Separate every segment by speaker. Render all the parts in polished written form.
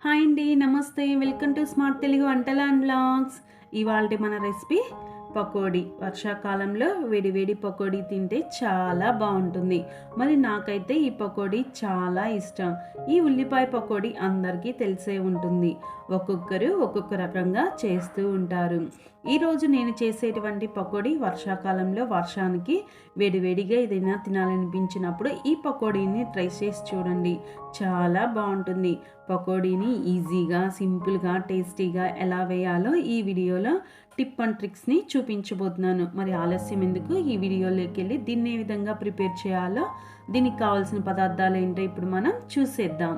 Speaker 1: Hi అండి, నమస్తే. Welcome to smart Telugu వంటల అండ్ వ్లాగ్స్. ఇవాళ మన రెసిపీ పకోడీ. వర్షాకాలంలో వేడి పకోడీ తింటే చాలా బాగుంటుంది. మరి నాకైతే ఈ పకోడీ చాలా ఇష్టం. ఈ ఉల్లిపాయ పకోడీ అందరికీ తెలిసే ఉంటుంది. ఒక్కొక్కరు ఒక్కొక్క రకంగా చేస్తూ ఉంటారు. ఈరోజు నేను చేసేటువంటి పకోడీ వర్షాకాలంలో వర్షానికి వేడిగా ఏదైనా తినాలనిపించినప్పుడు ఈ పకోడీని ట్రై చేసి చూడండి. చాలా బాగుంటుంది. పకోడీని ఈజీగా, సింపుల్గా, టేస్టీగా ఎలా వేయాలో ఈ వీడియోలో టిప్ అండ్ ట్రిక్స్ని చూపించబోతున్నాను. మరి ఆలస్యం ఎందుకు, ఈ వీడియోలోకి వెళ్ళి దీన్ని ఏ విధంగా ప్రిపేర్ చేయాలో, దీనికి కావాల్సిన పదార్థాలు ఏంటో ఇప్పుడు మనం చూసేద్దాం.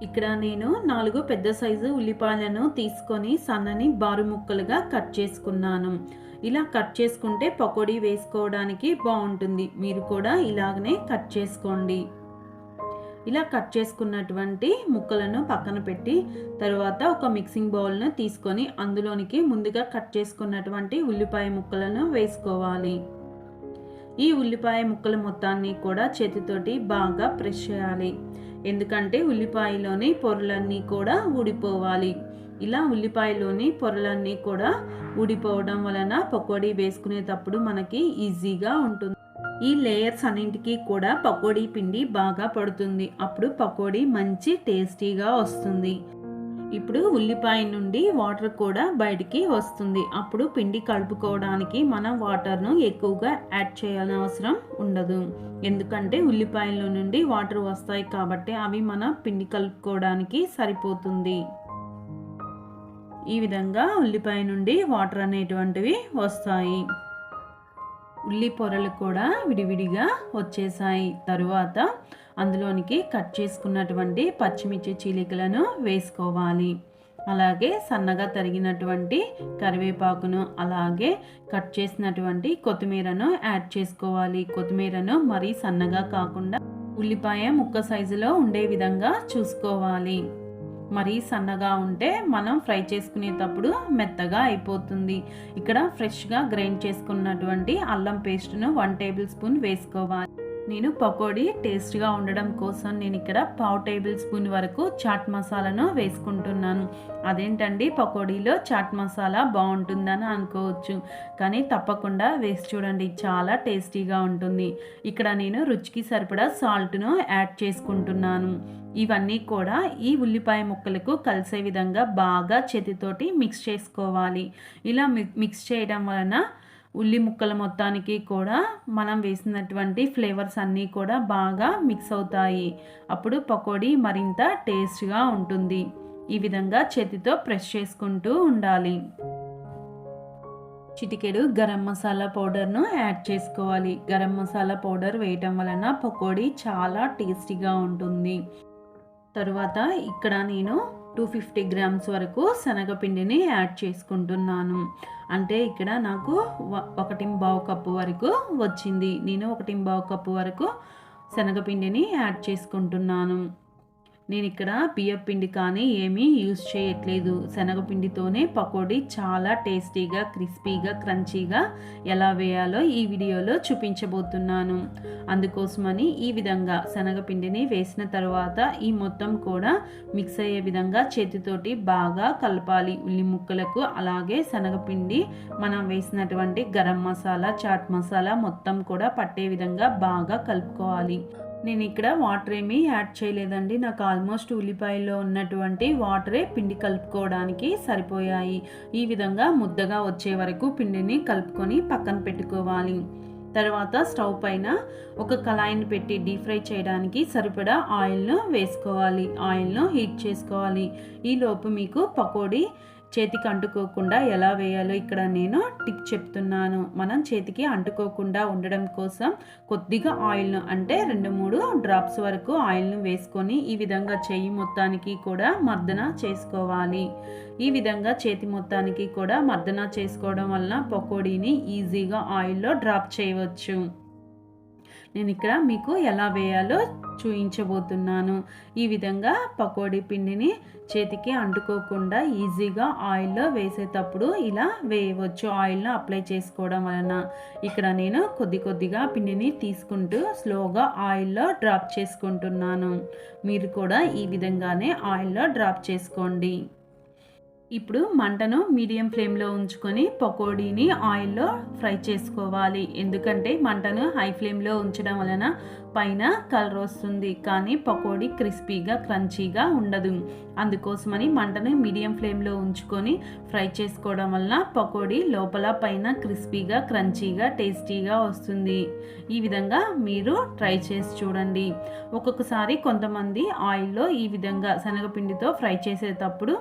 Speaker 1: ఇక్కడ నేను 4 పెద్ద సైజు ఉల్లిపాయలను తీసుకొని సన్నని బారు ముక్కలుగా కట్ చేసుకున్నాను. ఇలా కట్ చేసుకుంటే పకోడీ వేసుకోవడానికి బాగుంటుంది. మీరు కూడా ఇలాగనే కట్ చేసుకోండి. ఇలా కట్ చేసుకున్నటువంటి ముక్కలను పక్కన పెట్టి తర్వాత ఒక మిక్సింగ్ బౌల్ను తీసుకొని అందులోనికి ముందుగా కట్ చేసుకున్నటువంటి ఉల్లిపాయ ముక్కలను వేసుకోవాలి. ఈ ఉల్లిపాయ ముక్కల మొత్తాన్ని కూడా చేతితోటి బాగా ప్రెస్ చేయాలి. ఎందుకంటే ఉల్లిపాయలోని పొరలన్నీ కూడా ఊడిపోవాలి. ఇలా ఉల్లిపాయలోని పొరలన్నీ కూడా ఊడిపోవడం వలన పకోడీ వేసుకునేటప్పుడు మనకి ఈజీగా ఉంటుంది. ఈ లేయర్స్ అన్నింటికి కూడా పకోడీ పిండి బాగా పడుతుంది. అప్పుడు పకోడీ మంచి టేస్టీగా వస్తుంది. ఇప్పుడు ఉల్లిపాయ నుండి వాటర్ కూడా బయటికి వస్తుంది. అప్పుడు పిండి కలుపుకోవడానికి మనం వాటర్ను ఎక్కువగా యాడ్ చేయాల్సిన అవసరం ఉండదు. ఎందుకంటే ఉల్లిపాయల నుండి వాటర్ వస్తాయి కాబట్టి అవి మన పిండి కలుపుకోవడానికి సరిపోతుంది. ఈ విధంగా ఉల్లిపాయ నుండి వాటర్ అనేటువంటివి వస్తాయి. ఉల్లి పొరలు కూడా విడివిడిగా వచ్చేసాయి. తరువాత అందులోనికి కట్ చేసుకున్నటువంటి పచ్చిమిర్చి చీలికలను వేసుకోవాలి. అలాగే సన్నగా తరిగినటువంటి కరివేపాకును, అలాగే కట్ చేసినటువంటి కొత్తిమీరను యాడ్ చేసుకోవాలి. కొత్తిమీరను మరీ సన్నగా కాకుండా ఉల్లిపాయ ముక్క సైజులో ఉండే విధంగా చూసుకోవాలి. మరీ సన్నగా ఉంటే మనం ఫ్రై చేసుకునేటప్పుడు మెత్తగా అయిపోతుంది. ఇక్కడ ఫ్రెష్గా గ్రైండ్ చేసుకున్నటువంటి అల్లం పేస్ట్ను 1 టేబుల్ స్పూన్ వేసుకోవాలి. నేను పకోడీ టేస్ట్గా ఉండడం కోసం నేను ఇక్కడ 1/2 టేబుల్ స్పూన్ వరకు చాట్ మసాలాను వేసుకుంటున్నాను. అదేంటండి, పకోడీలో చాట్ మసాలా బాగుంటుందని అనుకోవచ్చు, కానీ తప్పకుండా వేసి చూడండి, చాలా టేస్టీగా ఉంటుంది. ఇక్కడ నేను రుచికి సరిపడా సాల్ట్ను యాడ్ చేసుకుంటున్నాను. ఇవన్నీ కూడా ఈ ఉల్లిపాయ ముక్కలకు కలిసే విధంగా బాగా చేతితోటి మిక్స్ చేసుకోవాలి. ఇలా మిక్స్ చేయడం వలన ఉల్లి ముక్కల మొత్తానికి కూడా మనం వేసినటువంటి ఫ్లేవర్స్ అన్నీ కూడా బాగా మిక్స్ అవుతాయి. అప్పుడు పకోడీ మరింత టేస్ట్గా ఉంటుంది. ఈ విధంగా చేతితో ప్రెస్ చేసుకుంటూ ఉండాలి. చిటికెడు గరం మసాలా పౌడర్ను యాడ్ చేసుకోవాలి. గరం మసాలా పౌడర్ వేయటం వలన పకోడీ చాలా టేస్టీగా ఉంటుంది. తరువాత ఇక్కడ నేను 250 గ్రామ్స్ వరకు శనగపిండిని యాడ్ చేసుకుంటున్నాను. అంటే ఇక్కడ నాకు 1.25 కప్పు వరకు వచ్చింది. నేను 1.25 కప్పు వరకు శనగపిండిని యాడ్ చేసుకుంటున్నాను. నేను ఇక్కడ బియ్యం పిండి కానీ ఏమీ యూజ్ చేయట్లేదు. శనగపిండితోనే పకోడీ చాలా టేస్టీగా, క్రిస్పీగా, క్రంచీగా ఎలా వేయాలో ఈ వీడియోలో చూపించబోతున్నాను. అందుకోసమని ఈ విధంగా శనగపిండిని వేసిన తర్వాత ఈ మొత్తం కూడా మిక్స్ అయ్యే విధంగా చేతితోటి బాగా కలపాలి. ఉల్లి ముక్కలకు అలాగే శనగపిండి, మనం వేసినటువంటి గరం మసాలా, చాట్ మసాలా మొత్తం కూడా పట్టే విధంగా బాగా కలుపుకోవాలి. నేను ఇక్కడ వాటర్ ఏమీ యాడ్ చేయలేదండి. నాకు ఆల్మోస్ట్ ఉల్లిపాయలో ఉన్నటువంటి వాటరే పిండి కలుపుకోవడానికి సరిపోయాయి. ఈ విధంగా ముద్దగా వచ్చే వరకు పిండిని కలుపుకొని పక్కన పెట్టుకోవాలి. తర్వాత స్టవ్ పైన ఒక కళాయిని పెట్టి డీప్ ఫ్రై చేయడానికి సరిపడా ఆయిల్ను వేసుకోవాలి. ఆయిల్ను హీట్ చేసుకోవాలి. ఈలోపు మీకు పకోడీ చేతికి అంటుకోకుండా ఎలా వేయాలో ఇక్కడ నేను టిప్ చెప్తున్నాను. మనం చేతికి అంటుకోకుండా ఉండడం కోసం కొద్దిగా ఆయిల్ను, అంటే 2-3 డ్రాప్స్ వరకు ఆయిల్ను వేసుకొని ఈ విధంగా చేయి మొత్తానికి కూడా మర్దన చేసుకోవాలి. ఈ విధంగా చేతి మొత్తానికి కూడా మర్దన చేసుకోవడం వలన పకోడీని ఈజీగా ఆయిల్లో డ్రాప్ చేయవచ్చు. నేను ఇక్కడ మీకు ఎలా వేయాలో చూయించబోతున్నాను. ఈ విధంగా పకోడీ పిండిని చేతికి అంటుకోకుండా ఈజీగా ఆయిల్లో వేసేటప్పుడు ఇలా వేయవచ్చు. ఆయిల్ను అప్లై చేసుకోవడం వలన. ఇక్కడ నేను కొద్ది కొద్దిగా పిండిని తీసుకుంటూ స్లోగా ఆయిల్లో డ్రాప్ చేసుకుంటున్నాను. మీరు కూడా ఈ విధంగానే ఆయిల్లో డ్రాప్ చేసుకోండి. ఇప్పుడు మంటను మీడియం ఫ్లేమ్లో ఉంచుకొని పకోడీని ఆయిల్లో ఫ్రై చేసుకోవాలి. ఎందుకంటే మంటను హై ఫ్లేమ్లో ఉంచడం వలన పైన కలర్ వస్తుంది, కానీ పకోడీ క్రిస్పీగా క్రంచీగా ఉండదు. అందుకోసమని మంటను మీడియం ఫ్లేమ్లో ఉంచుకొని ఫ్రై చేసుకోవడం వలన పకోడీ లోపల పైన క్రిస్పీగా క్రంచీగా టేస్టీగా వస్తుంది. ఈ విధంగా మీరు ట్రై చేసి చూడండి. ఒక్కొక్కసారి కొంతమంది ఆయిల్లో ఈ విధంగా శనగపిండితో ఫ్రై చేసేటప్పుడు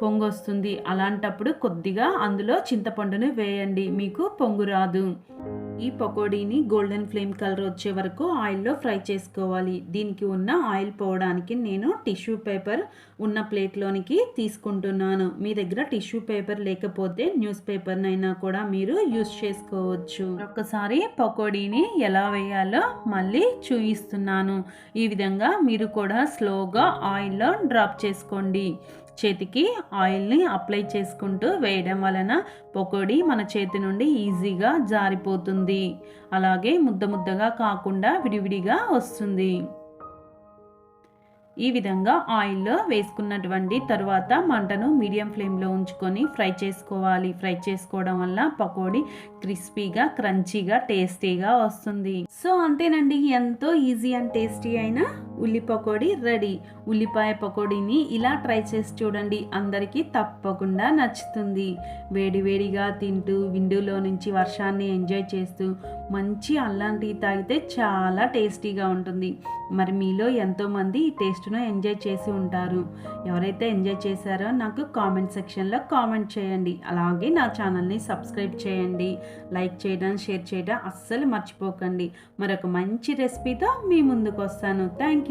Speaker 1: పొంగు వస్తుంది. అలాంటప్పుడు కొద్దిగా అందులో చింతపండును వేయండి, మీకు పొంగు రాదు. ఈ పకోడీని గోల్డెన్ ఫ్లేమ్ కలర్ వచ్చే వరకు ఆయిల్లో ఫ్రై చేసుకోవాలి. దీనికి ఉన్న ఆయిల్ పోవడానికి నేను టిష్యూ పేపర్ ఉన్న ప్లేట్లోనికి తీసుకుంటున్నాను. మీ దగ్గర టిష్యూ పేపర్ లేకపోతే న్యూస్ పేపర్నైనా కూడా మీరు యూస్ చేసుకోవచ్చు. ఒక్కసారి పకోడీని ఎలా వేయాలో మళ్ళీ చూపిస్తున్నాను. ఈ విధంగా మీరు కూడా స్లోగా ఆయిల్లో డ్రాప్ చేసుకోండి. చేతికి ఆయిల్ని అప్లై చేసుకుంటూ వేయడం వలన పకోడీ మన చేతి నుండి ఈజీగా జారిపోతుంది. అలాగే ముద్ద ముద్దగా కాకుండా విడివిడిగా వస్తుంది. ఈ విధంగా ఆయిల్లో వేసుకున్నటువంటి తర్వాత మంటను మీడియం ఫ్లేమ్లో ఉంచుకొని ఫ్రై చేసుకోవాలి. ఫ్రై చేసుకోవడం వల్ల పకోడీ క్రిస్పీగా క్రంచీగా టేస్టీగా వస్తుంది. సో అంతేనండి, ఎంతో ఈజీ అండ్ టేస్టీ అయిన ఉల్లి పకోడీ రెడీ. ఉల్లిపాయ పకోడీని ఇలా ట్రై చేసి చూడండి, అందరికీ తప్పకుండా నచ్చుతుంది. వేడివేడిగా తింటూ విండోలో నుంచి వర్షాన్ని ఎంజాయ్ చేస్తూ మంచి అల్లం టీ తాగితే చాలా టేస్టీగా ఉంటుంది. మరి మీలో ఎంతోమంది ఈ టేస్ట్ను ఎంజాయ్ చేసి ఉంటారు. ఎవరైతే ఎంజాయ్ చేశారో నాకు కామెంట్ సెక్షన్లో కామెంట్ చేయండి. అలాగే నా ఛానల్ని సబ్స్క్రైబ్ చేయండి. లైక్ చేయడం, షేర్ చేయడం అస్సలు మర్చిపోకండి. మరొక మంచి రెసిపీతో మీ ముందుకు వస్తాను. థ్యాంక్